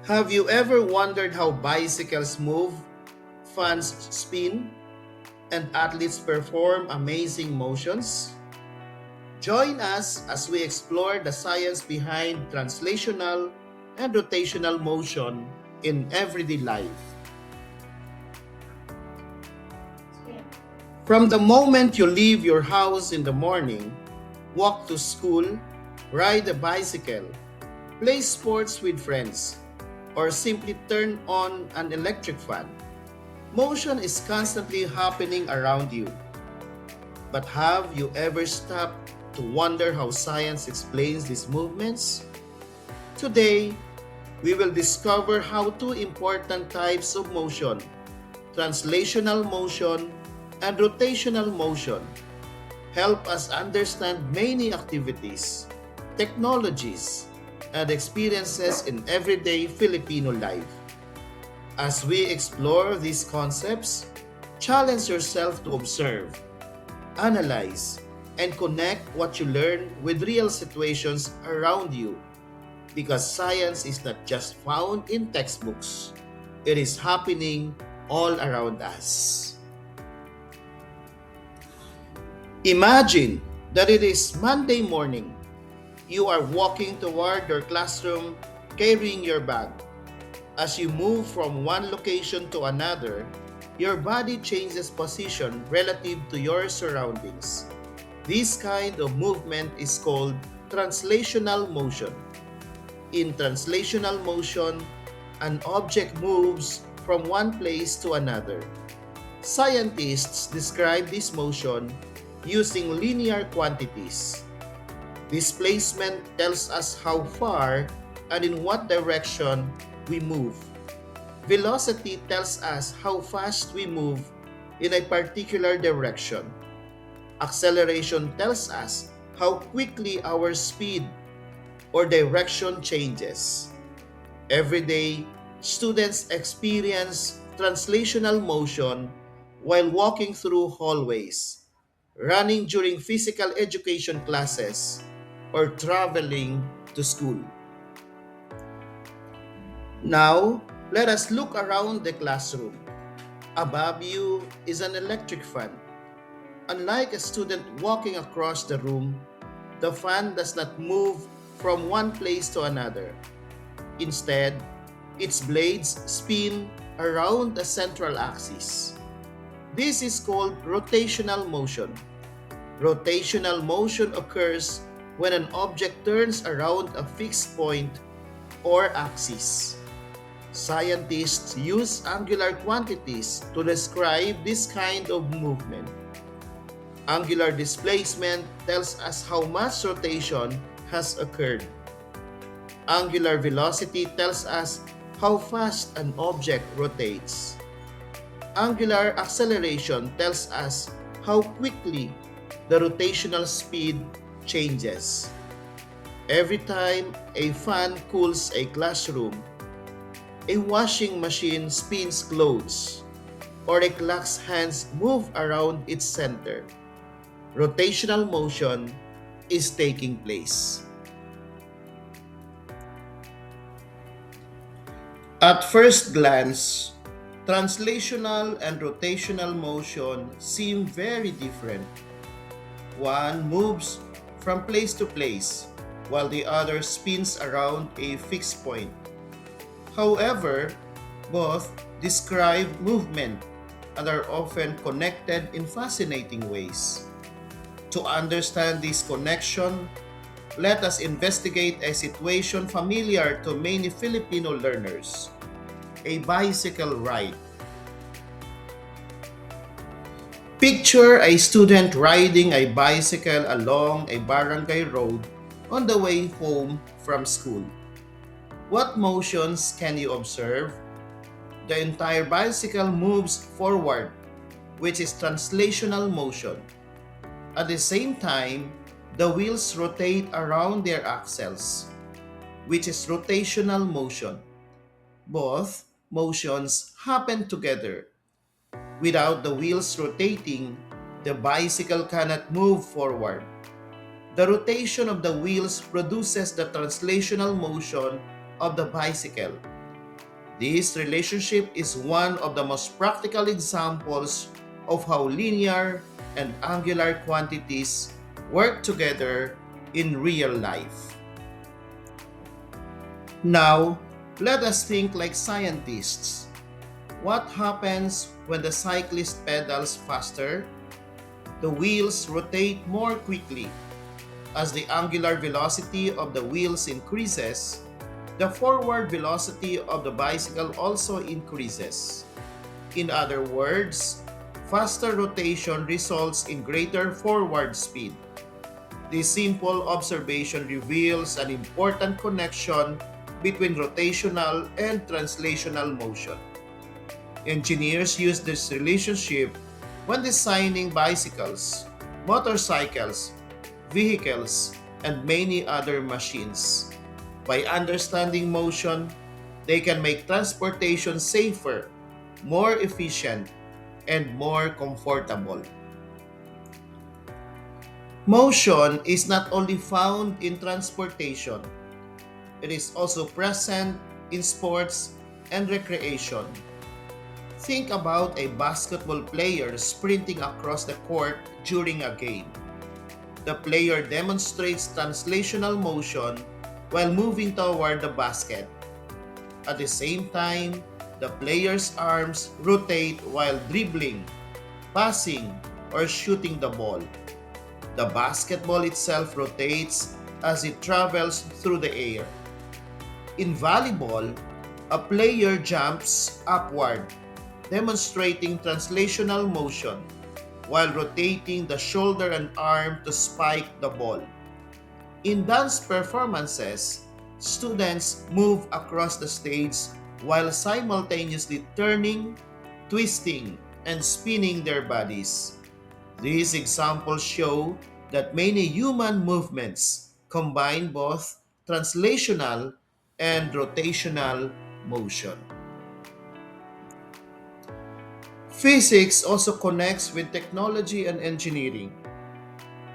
Have you ever wondered how bicycles move, fans spin, and athletes perform amazing motions? Join us as we explore the science behind translational and rotational motion in everyday life. From the moment you leave your house in the morning, walk to school, ride a bicycle, play sports with friends, or simply turn on an electric fan, motion is constantly happening around you. But have you ever stopped to wonder how science explains these movements? Today, we will discover how two important types of motion, translational motion and rotational motion, help us understand many activities, technologies, and experiences in everyday Filipino life. As we explore these concepts, challenge yourself to observe, analyze, and connect what you learn with real situations around you, because science is not just found in textbooks, it is happening all around us. Imagine that it is Monday morning. You are walking toward your classroom carrying your bag. As you move from one location to another, your body changes position relative to your surroundings. This kind of movement is called translational motion. In translational motion, an object moves from one place to another. Scientists describe this motion using linear quantities. Displacement tells us how far and in what direction we move. Velocity tells us how fast we move in a particular direction. Acceleration tells us how quickly our speed or direction changes. Every day, students experience translational motion while walking through hallways, running during physical education classes, or traveling to school. Now, let us look around the classroom. Above you is an electric fan. Unlike a student walking across the room, the fan does not move from one place to another. Instead, its blades spin around a central axis. This is called rotational motion. Rotational motion occurs when an object turns around a fixed point or axis. Scientists use angular quantities to describe this kind of movement. Angular displacement tells us how much rotation has occurred. Angular velocity tells us how fast an object rotates. Angular acceleration tells us how quickly the rotational speed changes. Every time a fan cools a classroom, a washing machine spins clothes, or a clock's hands move around its center, rotational motion is taking place. At first glance, translational and rotational motion seem very different. One moves from place to place, while the other spins around a fixed point. However, both describe movement and are often connected in fascinating ways. To understand this connection, let us investigate a situation familiar to many Filipino learners: a bicycle ride. Picture a student riding a bicycle along a barangay road on the way home from school. What motions can you observe? The entire bicycle moves forward, which is translational motion. At the same time, the wheels rotate around their axles, which is rotational motion. Both motions happen together. Without the wheels rotating, the bicycle cannot move forward. The rotation of the wheels produces the translational motion of the bicycle. This relationship is one of the most practical examples of how linear and angular quantities work together in real life. Now, let us think like scientists. What happens when the cyclist pedals faster? The wheels rotate more quickly. As the angular velocity of the wheels increases, the forward velocity of the bicycle also increases. In other words, faster rotation results in greater forward speed. This simple observation reveals an important connection between rotational and translational motion. Engineers use this relationship when designing bicycles, motorcycles, vehicles, and many other machines. By understanding motion, they can make transportation safer, more efficient, and more comfortable. Motion is not only found in transportation, it is also present in sports and recreation. Think about a basketball player sprinting across the court during a game. The player demonstrates translational motion while moving toward the basket. At the same time, the player's arms rotate while dribbling, passing, or shooting the ball. The basketball itself rotates as it travels through the air. In volleyball, a player jumps upward, demonstrating translational motion while rotating the shoulder and arm to spike the ball. In dance performances, students move across the stage while simultaneously turning, twisting, and spinning their bodies. These examples show that many human movements combine both translational and rotational motion. Physics also connects with technology and engineering.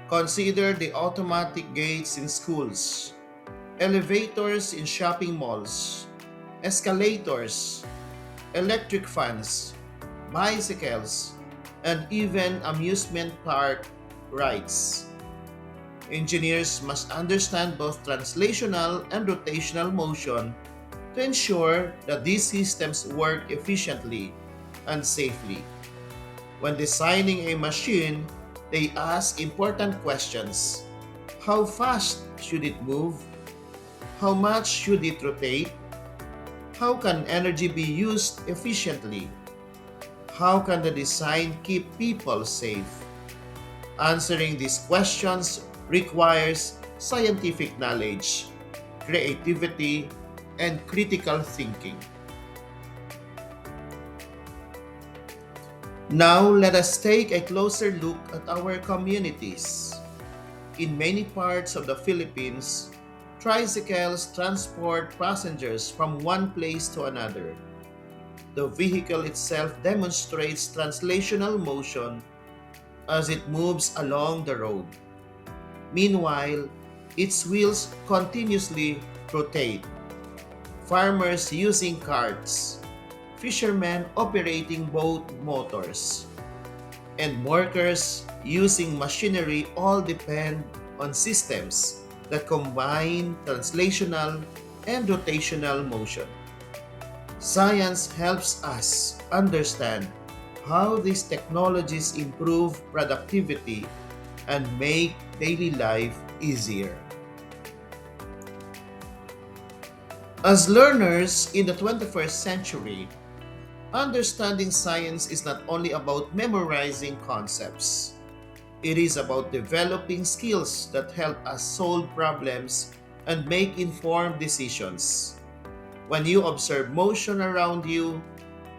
Consider the automatic gates in schools, elevators in shopping malls, escalators, electric fans, bicycles, and even amusement park rides. Engineers must understand both translational and rotational motion to ensure that these systems work efficiently and safely. When designing a machine, they ask important questions. How fast should it move? How much should it rotate? How can energy be used efficiently? How can the design keep people safe? Answering these questions requires scientific knowledge, creativity, and critical thinking. Now, let us take a closer look at our communities. In many parts of the Philippines, tricycles transport passengers from one place to another. The vehicle itself demonstrates translational motion as it moves along the road. Meanwhile, its wheels continuously rotate. Farmers using carts, fishermen operating boat motors, and workers using machinery all depend on systems that combine translational and rotational motion. Science helps us understand how these technologies improve productivity and make daily life easier. As learners in the 21st century, understanding science is not only about memorizing concepts. It is about developing skills that help us solve problems and make informed decisions. When you observe motion around you,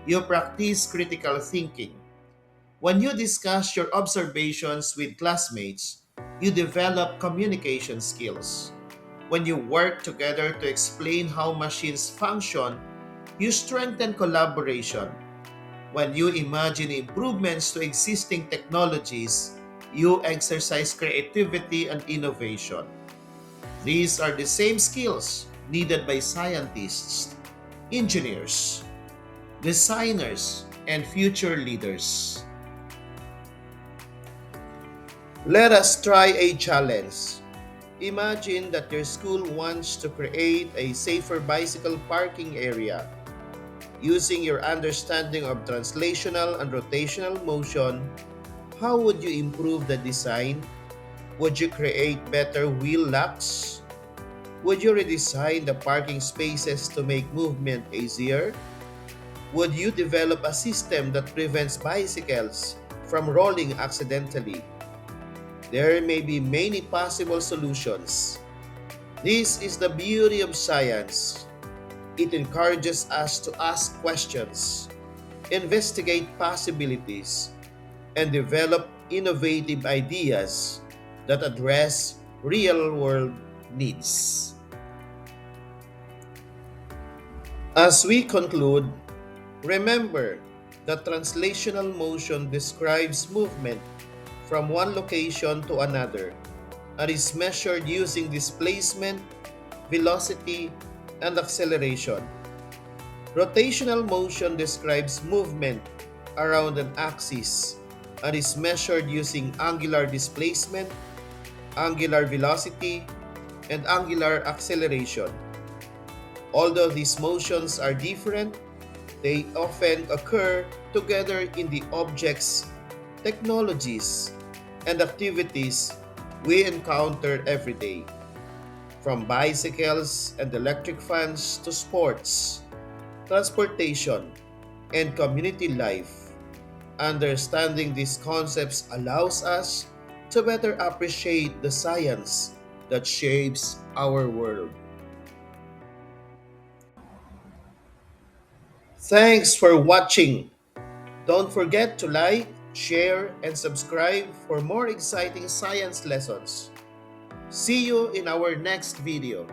you practice critical thinking. When you discuss your observations with classmates, you develop communication skills. When you work together to explain how machines function, you strengthen collaboration. When you imagine improvements to existing technologies, you exercise creativity and innovation. These are the same skills needed by scientists. engineers, designers, and future leaders. Let us try a challenge. Imagine that your school wants to create a safer bicycle parking area. Using your understanding of translational and rotational motion, how would you improve the design? Would you create better wheel locks? Would you redesign the parking spaces to make movement easier? Would you develop a system that prevents bicycles from rolling accidentally? There may be many possible solutions. This is the beauty of science. It encourages us to ask questions, investigate possibilities, and develop innovative ideas that address real world needs. As we conclude, remember that translational motion describes movement from one location to another and is measured using displacement, velocity, and acceleration. Rotational motion describes movement around an axis and is measured using angular displacement, angular velocity, and angular acceleration. Although these motions are different, they often occur together in the objects, technologies, and activities we encounter every day, from bicycles and electric fans to sports, transportation, and community life. Understanding these concepts allows us to better appreciate the science that shapes our world. Thanks for watching. Don't forget to like, share, and subscribe for more exciting science lessons. See you in our next video.